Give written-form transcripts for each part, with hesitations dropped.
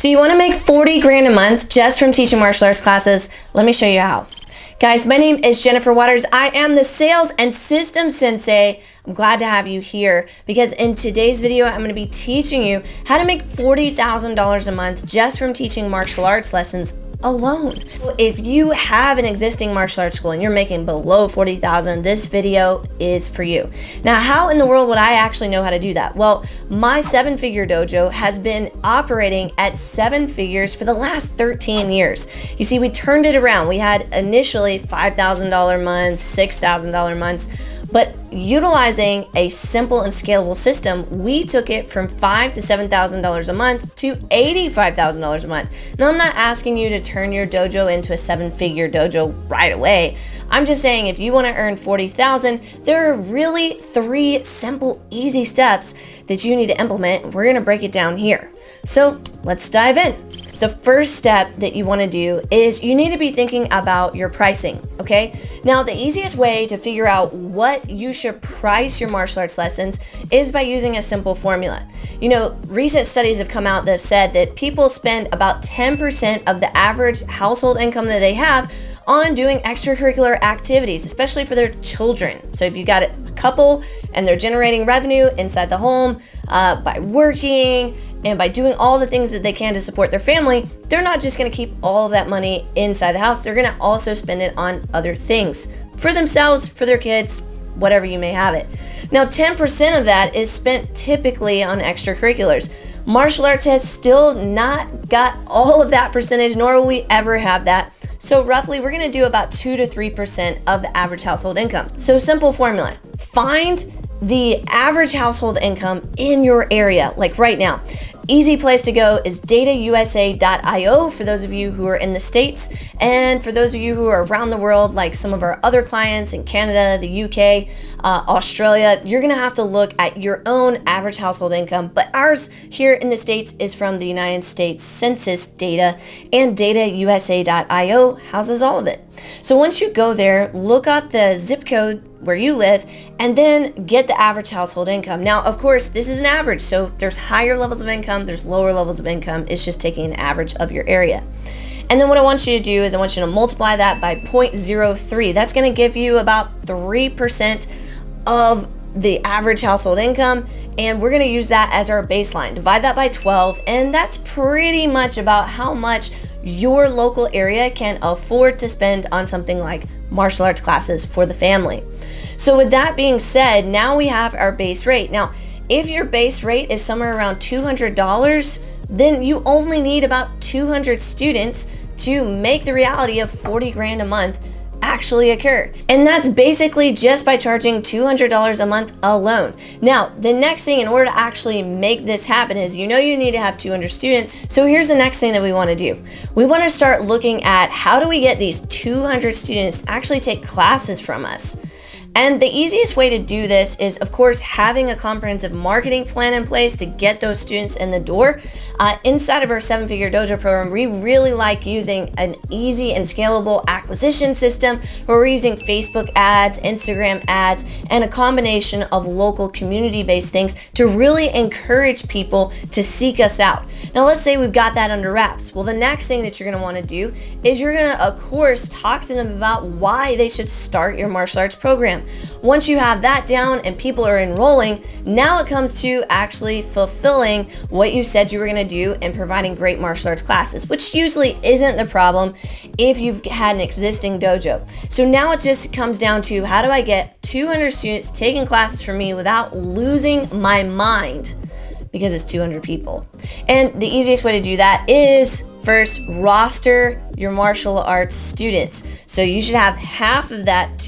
So you want to make 40 grand a month just from teaching martial arts classes? Let me show you how. Guys, my name is Jennifer Waters. I am the Sales and Systems Sensei. I'm glad to have you here because in today's video, I'm going to be teaching you how to make $40,000 a month just from teaching martial arts lessons alone. If you have an existing martial arts school and you're making below 40,000, this video is for you. Now, how in the world would I actually know how to do that? Well, my 7-figure dojo has been operating at 7 figures for the last 13 years. You see, we turned it around. We had initially $5,000 months, $6,000 months, but utilizing a simple and scalable system, we took it from $5,000 to $7,000 a month to $85,000 a month. Now, I'm not asking you to turn your dojo into a 7-figure dojo right away. I'm just saying if you want to earn $40,000, there are really 3 simple, easy steps that you need to implement. We're going to break it down here. So let's dive in. The first step that you want to do is you need to be thinking about your pricing, okay? Now, the easiest way to figure out what you should price your martial arts lessons is by using a simple formula. You know, recent studies have come out that have said that people spend about 10% of the average household income that they have on doing extracurricular activities, especially for their children. So if you got a couple and they're generating revenue inside the home by working and by doing all the things that they can to support their family, they're not just going to keep all of that money inside the house. They're going to also spend it on other things for themselves, for their kids, whatever you may have it. Now, 10% of that is spent typically on extracurriculars. Martial arts has still not got all of that percentage, nor will we ever have that. So roughly, we're going to do about 2 to 3% of the average household income. So simple formula, find the average household income in your area, like right now. Easy place to go is datausa.io for those of you who are in the States, and for those of you who are around the world, like some of our other clients in Canada, the UK, Australia, you're gonna have to look at your own average household income, but ours here in the States is from the United States Census data, and datausa.io houses all of it. So once you go there, look up the zip code where you live, and then get the average household income. Now, of course, this is an average, so there's higher levels of income, there's lower levels of income. It's just taking an average of your area. And then what I want you to do is I want you to multiply that by 0.03. That's gonna give you about 3% of the average household income, and we're gonna use that as our baseline. Divide that by 12, and that's pretty much about how much your local area can afford to spend on something like martial arts classes for the family. So with that being said, now we have our base rate. Now, if your base rate is somewhere around $200, then you only need about 200 students to make the reality of 40 grand a month actually occur. And that's basically just by charging $200 a month alone. Now, the next thing in order to actually make this happen is you need to have 200 students. So here's the next thing that we want to do. We want to start looking at how do we get these 200 students to actually take classes from us. And the easiest way to do this is, of course, having a comprehensive marketing plan in place to get those students in the door. Inside of our 7-figure dojo program, we really like using an easy and scalable acquisition system where we're using Facebook ads, Instagram ads, and a combination of local community-based things to really encourage people to seek us out. Now, let's say we've got that under wraps. Well, the next thing that you're going to want to do is you're going to, of course, talk to them about why they should start your martial arts program. Once you have that down and people are enrolling, now it comes to actually fulfilling what you said you were going to do and providing great martial arts classes, which usually isn't the problem if you've had an existing dojo. So now it just comes down to how do I get 200 students taking classes from me without losing my mind, because it's 200 people. And the easiest way to do that is first roster your martial arts students. So you should have half of that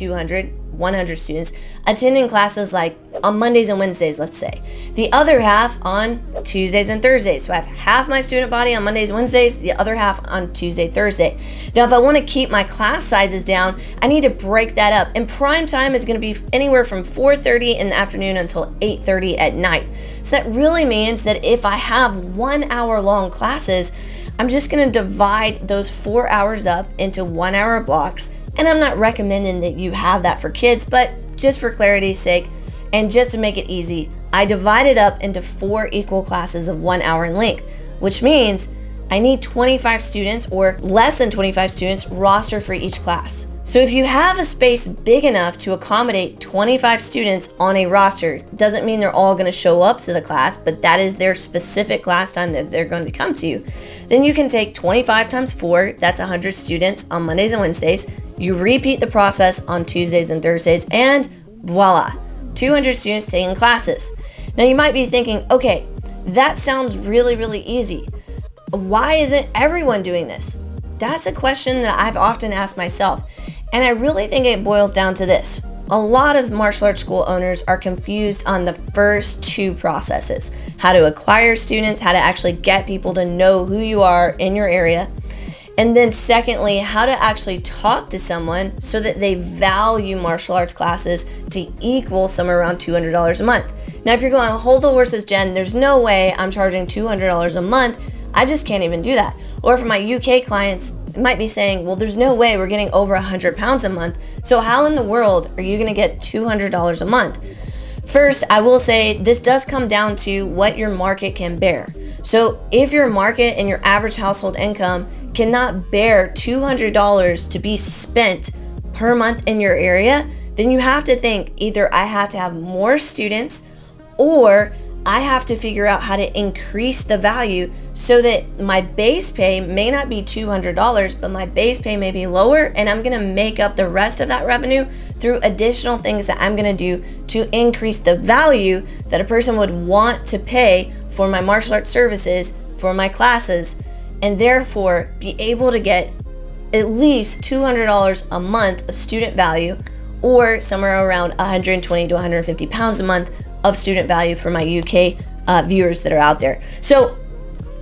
100 students attending classes like on Mondays and Wednesdays, let's say. The other half on Tuesdays and Thursdays. So I have half my student body on Mondays and Wednesdays, the other half on Tuesday, Thursday. Now, if I want to keep my class sizes down, I need to break that up. And prime time is going to be anywhere from 4:30 in the afternoon until 8:30 at night. So that really means that if I have 1 hour long classes, I'm just going to divide those 4 hours up into 1 hour blocks. And I'm not recommending that you have that for kids, but just for clarity's sake, and just to make it easy, I divide it up into 4 equal classes of 1 hour in length, which means I need 25 students or less than 25 students rostered for each class. So if you have a space big enough to accommodate 25 students on a roster, doesn't mean they're all going to show up to the class, but that is their specific class time that they're going to come to. Then you can take 25 times 4, that's 100 students on Mondays and Wednesdays. You repeat the process on Tuesdays and Thursdays, and voila, 200 students taking classes. Now you might be thinking, okay, that sounds really, really easy. Why isn't everyone doing this? That's a question that I've often asked myself. And I really think it boils down to this. A lot of martial arts school owners are confused on the first two processes: how to acquire students, how to actually get people to know who you are in your area. And then secondly, how to actually talk to someone so that they value martial arts classes to equal somewhere around $200 a month. Now, if you're going, hold the horses, Jen, there's no way I'm charging $200 a month. I just can't even do that. Or for my UK clients, might be saying, well, there's no way we're getting over 100 pounds a month. So how in the world are you going to get $200 a month? First, I will say this does come down to what your market can bear. So if your market and your average household income cannot bear $200 to be spent per month in your area, then you have to think either I have to have more students, or I have to figure out how to increase the value so that my base pay may not be $200, but my base pay may be lower, and I'm gonna make up the rest of that revenue through additional things that I'm gonna do to increase the value that a person would want to pay for my martial arts services, for my classes, and therefore be able to get at least $200 a month of student value, or somewhere around 120 to 150 pounds a month of student value for my UK viewers that are out there. So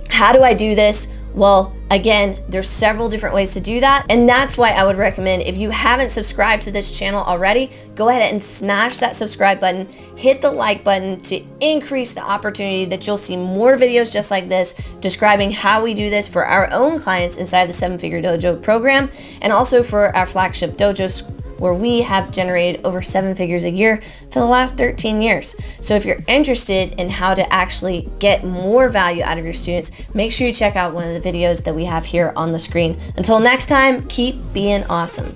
how do I do this? Well, again, there's several different ways to do that. And that's why I would recommend, if you haven't subscribed to this channel already, go ahead and smash that subscribe button, hit the like button to increase the opportunity that you'll see more videos just like this, describing how we do this for our own clients inside the 7-Figure Dojo program, and also for our flagship dojo, where we have generated over 7 figures a year for the last 13 years. So if you're interested in how to actually get more value out of your students, make sure you check out one of the videos that we have here on the screen. Until next time, keep being awesome.